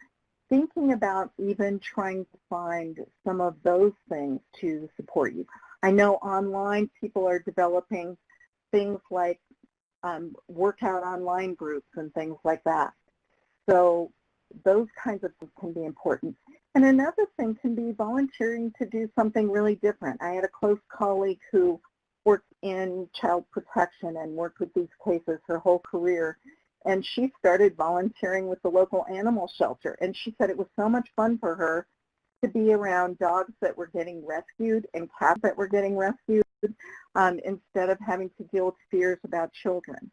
thinking about even trying to find some of those things to support you. I know online people are developing things like workout online groups and things like that. So those kinds of things can be important. And another thing can be volunteering to do something really different. I had a close colleague who worked in child protection and worked with these cases her whole career. And she started volunteering with the local animal shelter. And she said it was so much fun for her to be around dogs that were getting rescued and cats that were getting rescued instead of having to deal with fears about children.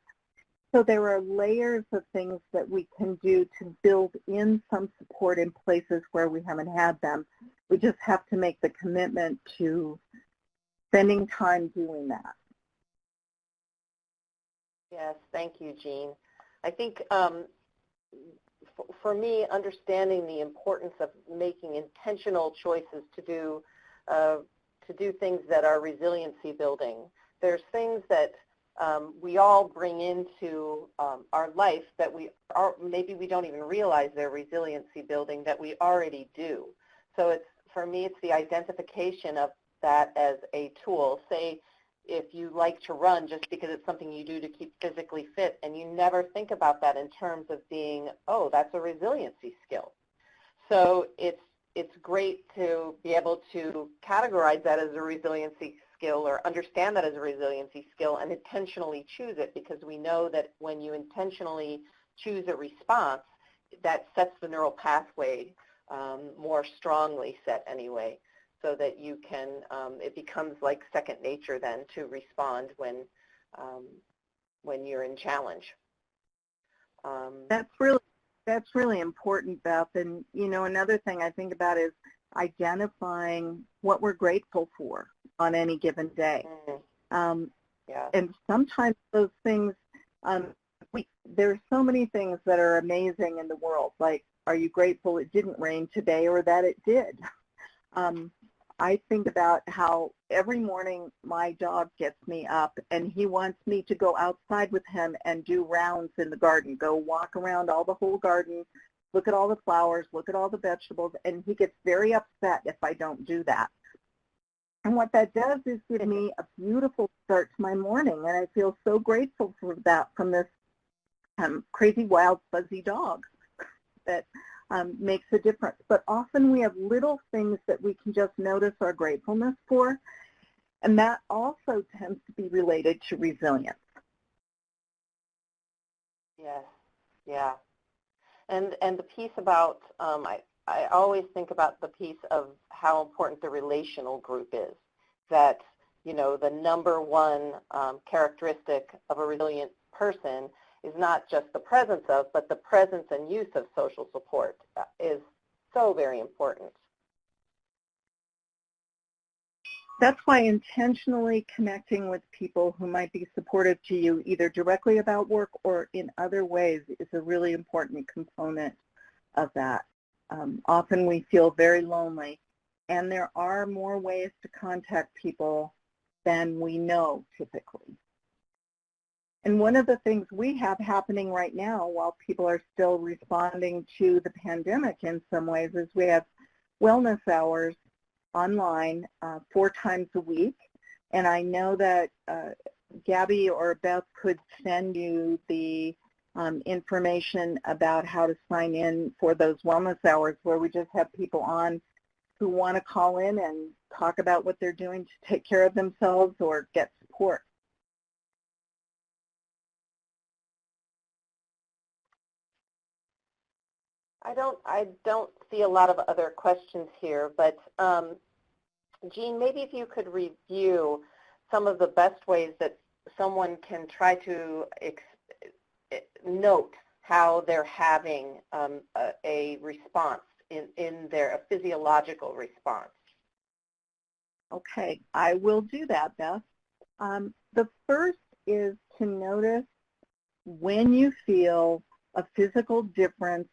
So there are layers of things that we can do to build in some support in places where we haven't had them. We just have to make the commitment to spending time doing that. Yes, thank you, Jean. I think for me, understanding the importance of making intentional choices to do things that are resiliency building. There's things that we all bring into our life that maybe we don't even realize they're resiliency building that we already do. So for me, it's the identification of that as a tool. Say if you like to run just because it's something you do to keep physically fit, and you never think about that in terms of being, oh, that's a resiliency skill. So it's great to be able to categorize that as a resiliency skill or understand that as a resiliency skill and intentionally choose it, because we know that when you intentionally choose a response, that sets the neural pathway more strongly set anyway, so that you can, it becomes like second nature then to respond when you're in challenge. That's really important, Beth. And you know, another thing I think about is identifying what we're grateful for on any given day. Yeah. And sometimes those things, there's so many things that are amazing in the world. Like, are you grateful it didn't rain today or that it did? I think about how every morning my dog gets me up and he wants me to go outside with him and do rounds in the garden, go walk around all the whole garden, look at all the flowers, look at all the vegetables, and he gets very upset if I don't do that. And what that does is give me a beautiful start to my morning, and I feel so grateful for that from this crazy, wild, fuzzy dog that makes a difference. But often we have little things that we can just notice our gratefulness for, and that also tends to be related to resilience. Yes, yeah. And the piece about, I always think about the piece of how important the relational group is, that, you know, the number one characteristic of a resilient person is not just the presence of, but the presence and use of social support is so very important. That's why intentionally connecting with people who might be supportive to you, either directly about work or in other ways, is a really important component of that. Often we feel very lonely, and there are more ways to contact people than we know typically. And one of the things we have happening right now while people are still responding to the pandemic in some ways is we have wellness hours online 4 times a week. And I know that Gabby or Beth could send you the information about how to sign in for those wellness hours, where we just have people on who want to call in and talk about what they're doing to take care of themselves or get support. I don't see a lot of other questions here, but Jean, maybe if you could review some of the best ways that someone can try to note how they're having a response in a physiological response. Okay, I will do that, Beth. The first is to notice when you feel a physical difference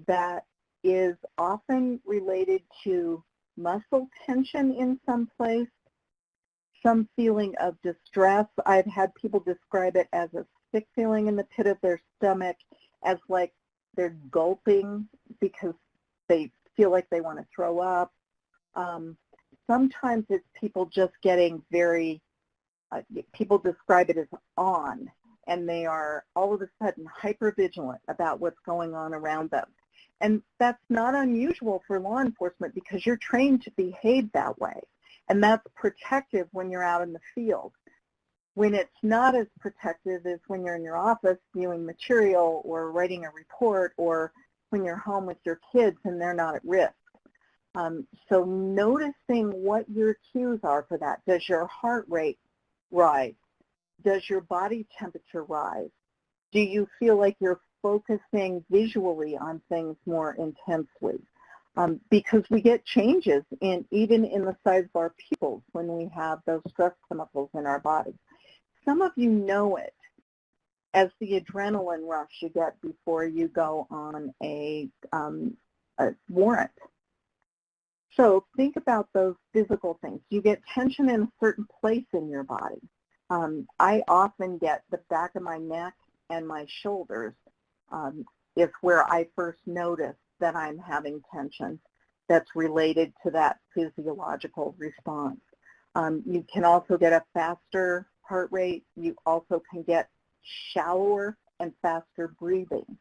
that is often related to muscle tension in some place, some feeling of distress. I've had people describe it as a sick feeling in the pit of their stomach, as like they're gulping because they feel like they want to throw up. Sometimes it's people just getting very, people describe it as on, and they are all of a sudden hypervigilant about what's going on around them. And that's not unusual for law enforcement because you're trained to behave that way. And that's protective when you're out in the field. When it's not as protective is when you're in your office viewing material or writing a report, or when you're home with your kids and they're not at risk. So noticing what your cues are for that. Does your heart rate rise? Does your body temperature rise? Do you feel like you're focusing visually on things more intensely? Because we get changes even in the size of our pupils when we have those stress chemicals in our body. Some of you know it as the adrenaline rush you get before you go on a warrant. So think about those physical things. You get tension in a certain place in your body. I often get the back of my neck and my shoulders is where I first notice that I'm having tension that's related to that physiological response. You can also get a faster heart rate. You also can get shallower and faster breathing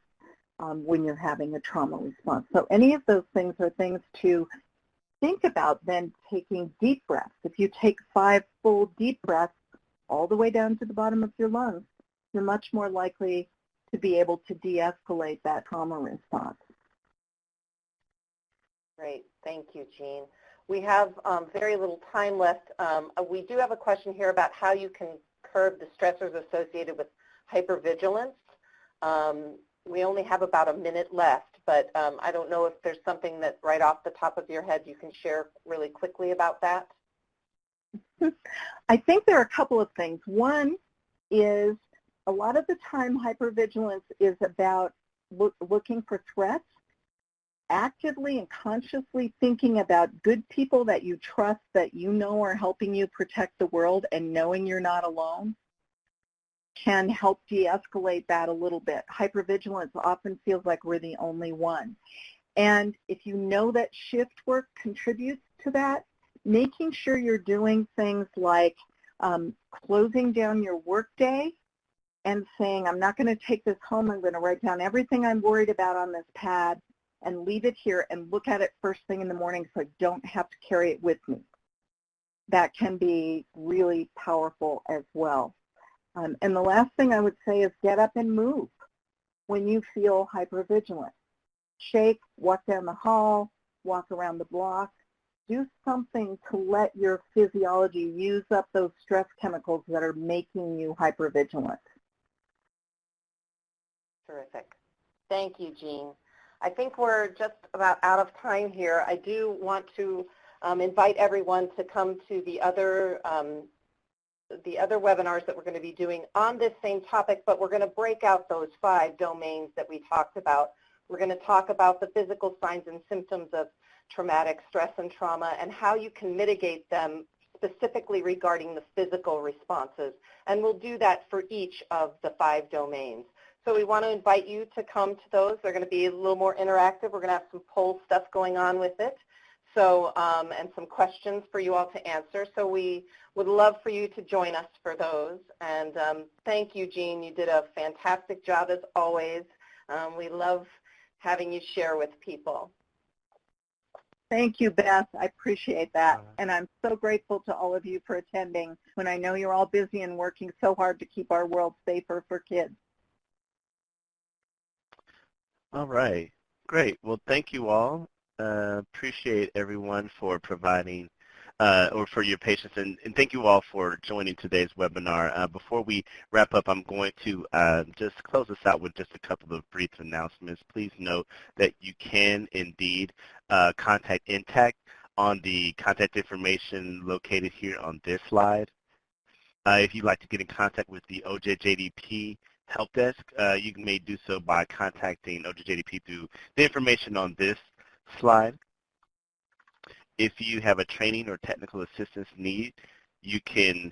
when you're having a trauma response. So any of those things are things to think about then taking deep breaths. If you take 5 full deep breaths all the way down to the bottom of your lungs, you're much more likely to be able to de-escalate that trauma response. Great. Thank you, Jean. We have very little time left. We do have a question here about how you can curb the stressors associated with hypervigilance. We only have about a minute left, but I don't know if there's something that right off the top of your head you can share really quickly about that. I think there are a couple of things. One is a lot of the time hypervigilance is about looking for threats, actively and consciously thinking about good people that you trust that you know are helping you protect the world and knowing you're not alone can help de-escalate that a little bit. Hypervigilance often feels like we're the only one. And if you know that shift work contributes to that, making sure you're doing things like closing down your workday and saying, I'm not going to take this home, I'm going to write down everything I'm worried about on this pad and leave it here and look at it first thing in the morning so I don't have to carry it with me. That can be really powerful as well. And the last thing I would say is get up and move when you feel hypervigilant. Shake, walk down the hall, walk around the block. Do something to let your physiology use up those stress chemicals that are making you hypervigilant. Terrific. Thank you, Jean. I think we're just about out of time here. I do want to invite everyone to come to the other webinars that we're going to be doing on this same topic, but we're going to break out those 5 domains that we talked about. We're going to talk about the physical signs and symptoms of traumatic stress and trauma and how you can mitigate them specifically regarding the physical responses. And we'll do that for each of the 5 domains. So we want to invite you to come to those. They're going to be a little more interactive. We're going to have some poll stuff going on with it. So, and some questions for you all to answer. So we would love for you to join us for those. And thank you, Jean. You did a fantastic job as always. We love having you share with people. Thank you, Beth. I appreciate that. And I'm so grateful to all of you for attending when I know you're all busy and working so hard to keep our world safer for kids. All right. Great. Well, thank you all. Appreciate everyone for providing or for your patience, and thank you all for joining today's webinar. Before we wrap up, I'm going to just close this out with just a couple of brief announcements. Please note that you can indeed contact NTTAC on the contact information located here on this slide. If you'd like to get in contact with the OJJDP Help Desk, you may do so by contacting OJJDP through the information on this slide. If you have a training or technical assistance need, you can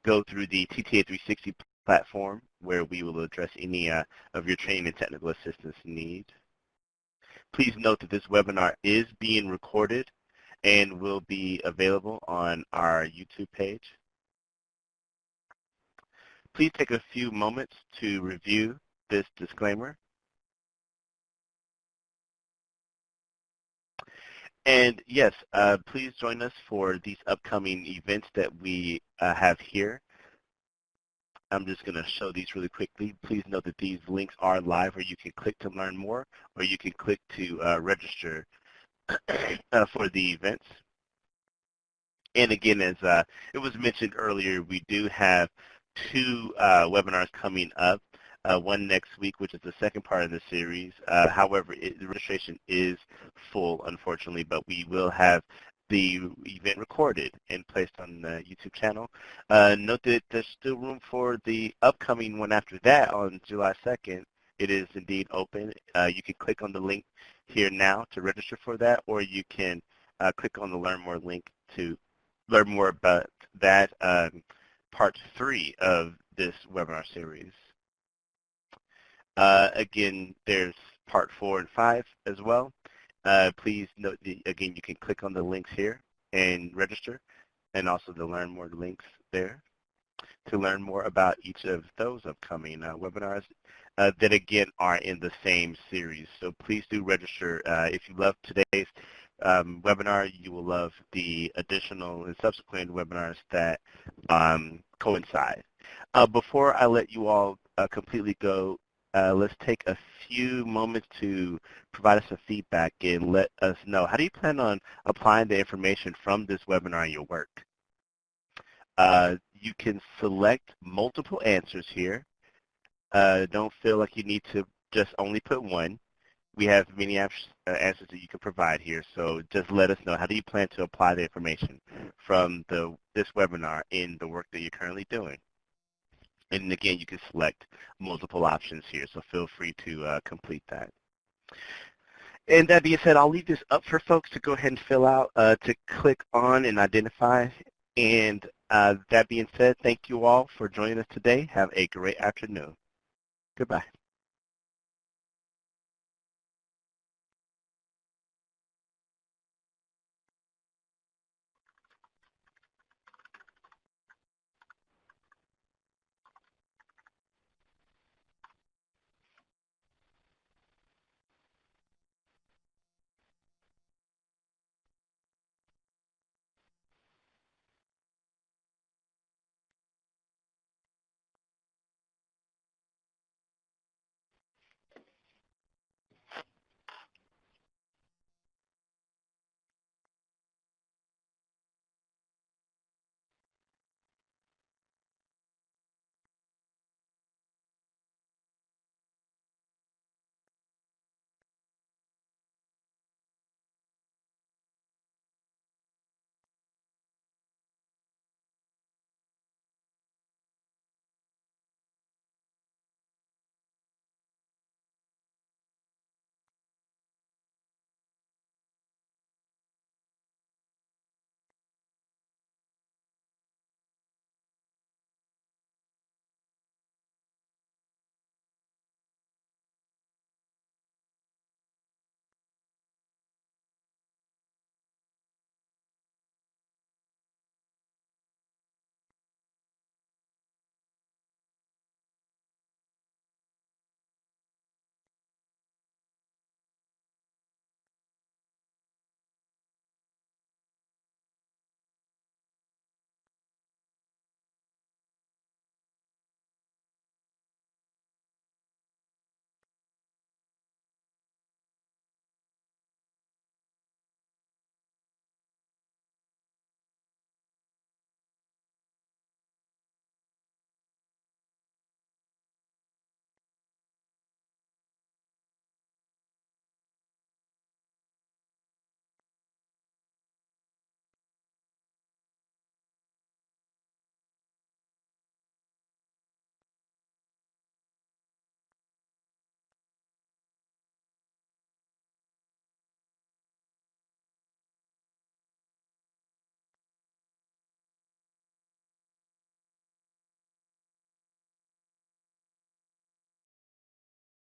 go through the TTA 360 platform where we will address any of your training and technical assistance need. Please note that this webinar is being recorded and will be available on our YouTube page. Please take a few moments to review this disclaimer. And yes, please join us for these upcoming events that we have here. I'm just going to show these really quickly. Please note that these links are live where you can click to learn more or you can click to register for the events. And again, as it was mentioned earlier, we do have 2 webinars coming up. One next week, which is the second part of the series. However, the registration is full, unfortunately, but we will have the event recorded and placed on the YouTube channel. Note that there's still room for the upcoming one after that on July 2nd. It is indeed open. You can click on the link here now to register for that, or you can click on the Learn More link to learn more about that part 3 of this webinar series. Again, there's part 4 and 5 as well. Please note that, again, you can click on the links here and register, and also the Learn More links there to learn more about each of those upcoming webinars that, again, are in the same series. So please do register. If you love today's webinar, you will love the additional and subsequent webinars that coincide. Before I let you all completely go, let's take a few moments to provide us some feedback and let us know, how do you plan on applying the information from this webinar in your work? You can select multiple answers here. Don't feel like you need to just only put one. We have many answers that you can provide here, so just let us know, how do you plan to apply the information from this webinar in the work that you're currently doing? And again, you can select multiple options here, so feel free to complete that. And that being said, I'll leave this up for folks to go ahead and fill out, to click on and identify. And that being said, thank you all for joining us today. Have a great afternoon. Goodbye.